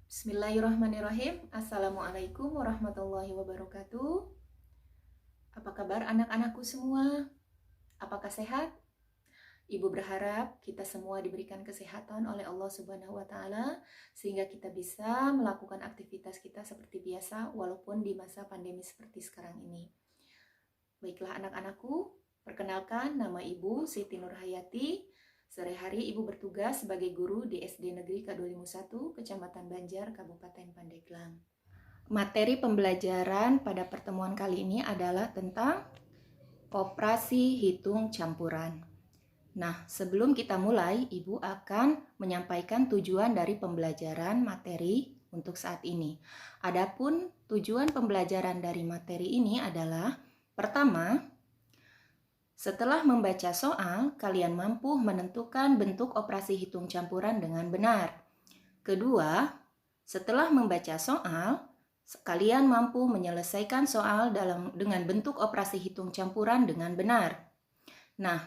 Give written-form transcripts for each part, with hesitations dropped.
Bismillahirrahmanirrahim. Assalamualaikum warahmatullahi wabarakatuh. Apa kabar anak-anakku semua? Apakah sehat? Ibu berharap kita semua diberikan kesehatan oleh Allah Subhanahu wa Ta'ala, sehingga kita bisa melakukan aktivitas kita seperti biasa, walaupun di masa pandemi seperti sekarang ini. Baiklah anak-anakku, perkenalkan, nama Ibu Siti Nurhayati. Sehari-hari Ibu bertugas sebagai guru di SD Negeri K251, Kecamatan Banjar, Kabupaten Pandeglang. Materi pembelajaran pada pertemuan kali ini adalah tentang operasi hitung campuran. Nah, sebelum kita mulai, Ibu akan menyampaikan tujuan dari pembelajaran materi untuk saat ini. Adapun tujuan pembelajaran dari materi ini adalah, pertama, setelah membaca soal, kalian mampu menentukan bentuk operasi hitung campuran dengan benar. Kedua, setelah membaca soal, kalian mampu menyelesaikan soal dengan bentuk operasi hitung campuran dengan benar. Nah,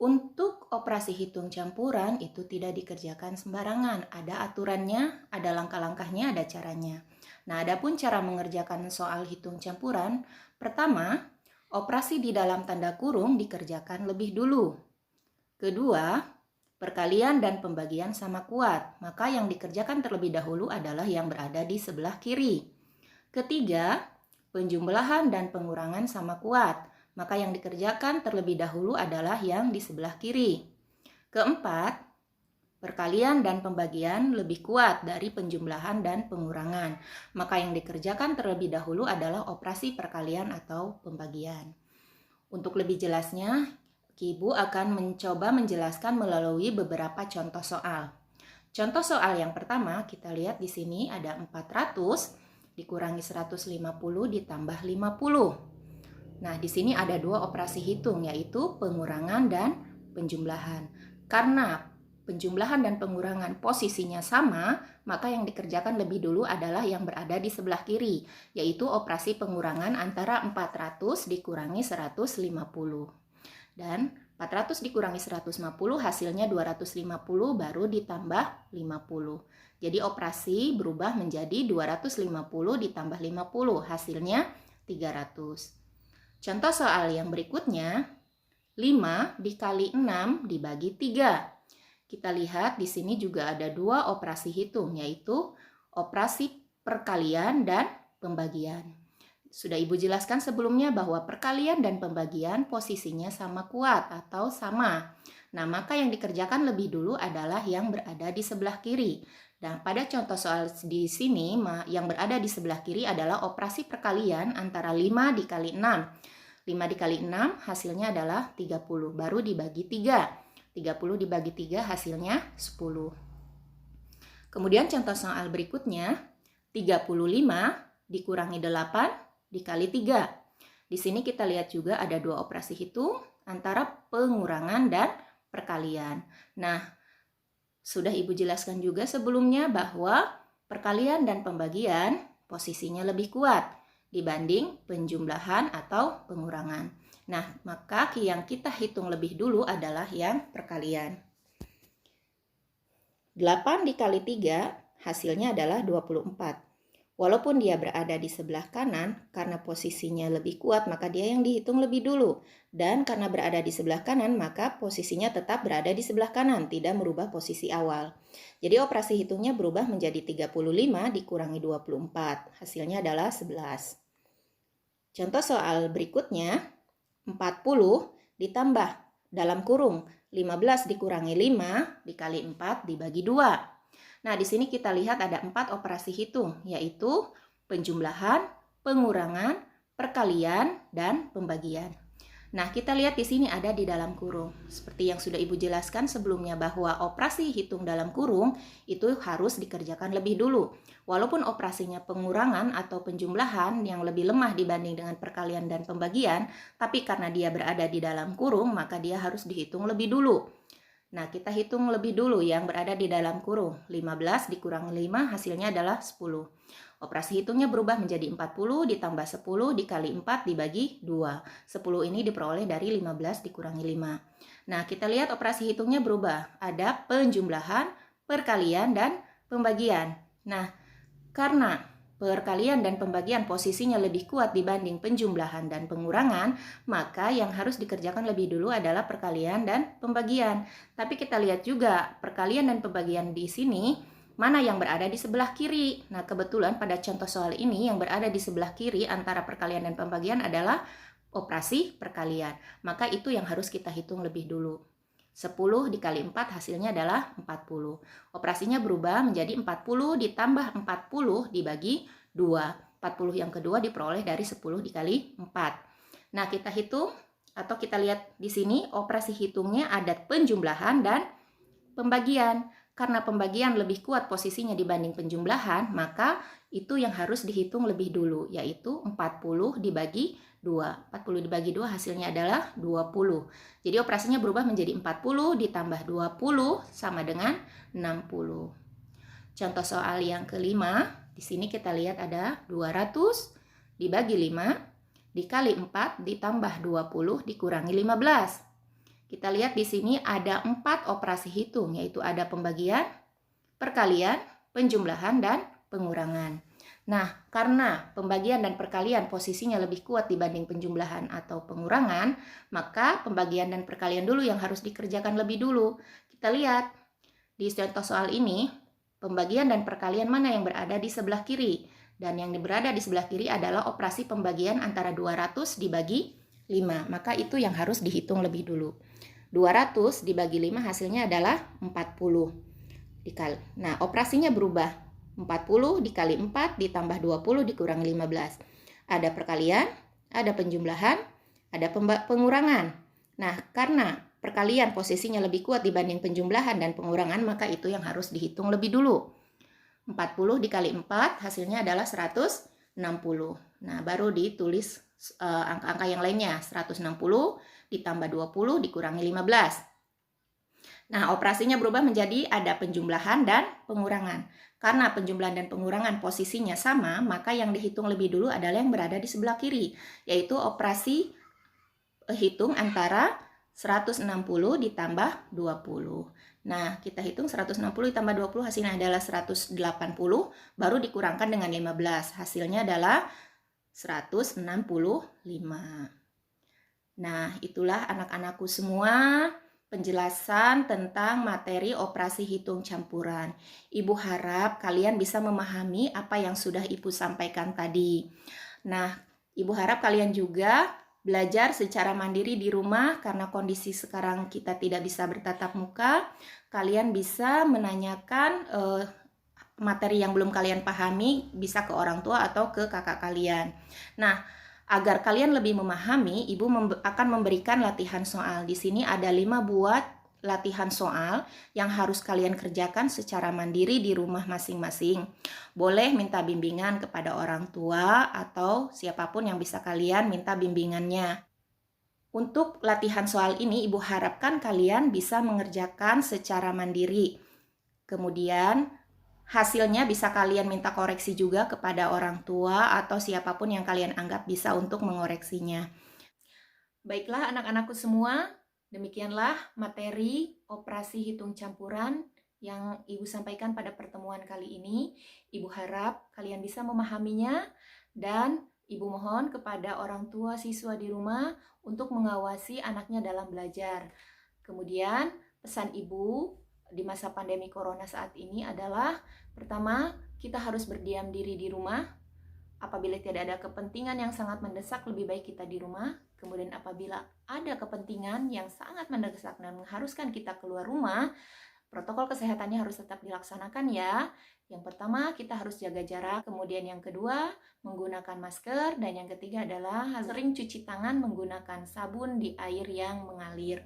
untuk operasi hitung campuran itu tidak dikerjakan sembarangan. Ada aturannya, ada langkah-langkahnya, ada caranya. Nah, adapun cara mengerjakan soal hitung campuran, pertama, operasi di dalam tanda kurung dikerjakan lebih dulu. Kedua, perkalian dan pembagian sama kuat, maka yang dikerjakan terlebih dahulu adalah yang berada di sebelah kiri. Ketiga, penjumlahan dan pengurangan sama kuat, maka yang dikerjakan terlebih dahulu adalah yang di sebelah kiri. Keempat, perkalian dan pembagian lebih kuat dari penjumlahan dan pengurangan, maka yang dikerjakan terlebih dahulu adalah operasi perkalian atau pembagian. Untuk lebih jelasnya, Ibu akan mencoba menjelaskan melalui beberapa contoh soal. Contoh soal yang pertama, kita lihat di sini ada 400 dikurangi 150 ditambah 50. Nah, di sini ada dua operasi hitung, yaitu pengurangan dan penjumlahan. Karena penjumlahan dan pengurangan posisinya sama, maka yang dikerjakan lebih dulu adalah yang berada di sebelah kiri, yaitu operasi pengurangan antara 400 dikurangi 150. Dan 400 dikurangi 150 hasilnya 250 baru ditambah 50. Jadi operasi berubah menjadi 250 ditambah 50, hasilnya 300. Contoh soal yang berikutnya, 5 dikali 6 dibagi 3. Kita lihat di sini juga ada dua operasi hitung, yaitu operasi perkalian dan pembagian. Sudah Ibu jelaskan sebelumnya bahwa perkalian dan pembagian posisinya sama kuat atau sama. Nah, maka yang dikerjakan lebih dulu adalah yang berada di sebelah kiri. Dan pada contoh soal di sini, yang berada di sebelah kiri adalah operasi perkalian antara 5 dikali 6. 5 dikali 6 hasilnya adalah 30, baru dibagi 3. 30 dibagi 3 hasilnya 10. Kemudian contoh soal berikutnya, 35 dikurangi 8 dikali 3. Di sini kita lihat juga ada dua operasi hitung antara pengurangan dan perkalian. Nah, sudah Ibu jelaskan juga sebelumnya bahwa perkalian dan pembagian posisinya lebih kuat dibanding penjumlahan atau pengurangan. Nah, maka yang kita hitung lebih dulu adalah yang perkalian. 8 dikali 3 hasilnya adalah 24. Walaupun dia berada di sebelah kanan, karena posisinya lebih kuat, maka dia yang dihitung lebih dulu. Dan karena berada di sebelah kanan, maka posisinya tetap berada di sebelah kanan, tidak merubah posisi awal. Jadi operasi hitungnya berubah menjadi 35 dikurangi 24. Hasilnya adalah 11. Contoh soal berikutnya, 40 ditambah dalam kurung 15 dikurangi 5 dikali 4 dibagi 2. Nah, di sini kita lihat ada 4 operasi hitung, yaitu penjumlahan, pengurangan, perkalian, dan pembagian. Nah, kita lihat di sini ada di dalam kurung. Seperti yang sudah Ibu jelaskan sebelumnya bahwa operasi hitung dalam kurung itu harus dikerjakan lebih dulu. Walaupun operasinya pengurangan atau penjumlahan yang lebih lemah dibanding dengan perkalian dan pembagian, tapi karena dia berada di dalam kurung, maka dia harus dihitung lebih dulu. Nah, kita hitung lebih dulu yang berada di dalam kurung. 15 dikurangi 5 hasilnya adalah 10. Operasi hitungnya berubah menjadi 40 ditambah 10 dikali 4 dibagi 2. 10 ini diperoleh dari 15 dikurangi 5. Nah, kita lihat operasi hitungnya berubah. Ada penjumlahan, perkalian, dan pembagian. Nah, Karena perkalian dan pembagian posisinya lebih kuat dibanding penjumlahan dan pengurangan, maka yang harus dikerjakan lebih dulu adalah perkalian dan pembagian. Tapi kita lihat juga perkalian dan pembagian di sini, mana yang berada di sebelah kiri. Nah, kebetulan pada contoh soal ini yang berada di sebelah kiri antara perkalian dan pembagian adalah operasi perkalian. Maka itu yang harus kita hitung lebih dulu. 10 dikali 4 hasilnya adalah 40. Operasinya berubah menjadi 40 ditambah 40 dibagi 2. 40 yang kedua diperoleh dari 10 dikali 4. Nah, kita hitung atau kita lihat di sini operasi hitungnya ada penjumlahan dan pembagian. Karena pembagian lebih kuat posisinya dibanding penjumlahan, maka itu yang harus dihitung lebih dulu, yaitu 40 dibagi 2. 40 dibagi 2 hasilnya adalah 20. Jadi operasinya berubah menjadi 40 ditambah 20 sama dengan 60. Contoh soal yang kelima, di sini kita lihat ada 200 dibagi 5 dikali 4 ditambah 20 dikurangi 15. Kita lihat di sini ada 4 operasi hitung, yaitu ada pembagian, perkalian, penjumlahan, dan pengurangan. Nah, karena pembagian dan perkalian posisinya lebih kuat dibanding penjumlahan atau pengurangan, maka pembagian dan perkalian dulu yang harus dikerjakan lebih dulu. Kita lihat di contoh soal ini, pembagian dan perkalian mana yang berada di sebelah kiri. Dan yang berada di sebelah kiri adalah operasi pembagian antara 200 dibagi 5. Maka itu yang harus dihitung lebih dulu. 200 dibagi 5 hasilnya adalah 40. Nah, operasinya berubah. 40 dikali 4 ditambah 20 dikurangi 15. Ada perkalian, ada penjumlahan, ada pengurangan. Nah, karena perkalian posisinya lebih kuat dibanding penjumlahan dan pengurangan, maka itu yang harus dihitung lebih dulu. 40 dikali 4 hasilnya adalah 160. Nah, baru ditulis angka-angka yang lainnya. 160 ditambah 20 dikurangi 15. Nah, operasinya berubah menjadi ada penjumlahan dan pengurangan. Karena penjumlahan dan pengurangan posisinya sama, maka yang dihitung lebih dulu adalah yang berada di sebelah kiri, yaitu operasi hitung antara 160 ditambah 20. Nah, kita hitung 160 ditambah 20 hasilnya adalah 180, baru dikurangkan dengan 15. Hasilnya adalah 165. Nah, itulah anak-anakku semua penjelasan tentang materi operasi hitung campuran. Ibu harap kalian bisa memahami apa yang sudah Ibu sampaikan tadi. Nah, Ibu harap kalian juga belajar secara mandiri di rumah karena kondisi sekarang kita tidak bisa bertatap muka. Kalian bisa menanyakan materi yang belum kalian pahami bisa ke orang tua atau ke kakak kalian. Nah, agar kalian lebih memahami, Ibu akan memberikan latihan soal. Di sini ada 5 buah latihan soal yang harus kalian kerjakan secara mandiri di rumah masing-masing. Boleh minta bimbingan kepada orang tua atau siapapun yang bisa kalian minta bimbingannya. Untuk latihan soal ini, Ibu harapkan kalian bisa mengerjakan secara mandiri. Kemudian hasilnya bisa kalian minta koreksi juga kepada orang tua atau siapapun yang kalian anggap bisa untuk mengoreksinya. Baiklah anak-anakku semua, demikianlah materi operasi hitung campuran yang Ibu sampaikan pada pertemuan kali ini. Ibu harap kalian bisa memahaminya dan Ibu mohon kepada orang tua siswa di rumah untuk mengawasi anaknya dalam belajar. Kemudian pesan Ibu di masa pandemi corona saat ini adalah pertama, kita harus berdiam diri di rumah. Apabila tidak ada kepentingan yang sangat mendesak, lebih baik kita di rumah. Kemudian apabila ada kepentingan yang sangat mendesak dan mengharuskan kita keluar rumah, protokol kesehatannya harus tetap dilaksanakan ya. Yang pertama, kita harus jaga jarak. Kemudian yang kedua, menggunakan masker. Dan yang ketiga adalah sering cuci tangan menggunakan sabun di air yang mengalir.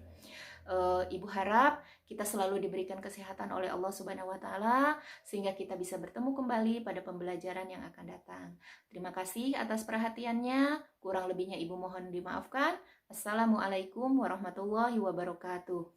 Ibu harap kita selalu diberikan kesehatan oleh Allah Subhanahu wa Ta'ala sehingga kita bisa bertemu kembali pada pembelajaran yang akan datang. Terima kasih atas perhatiannya. Kurang lebihnya Ibu mohon dimaafkan. Assalamualaikum warahmatullahi wabarakatuh.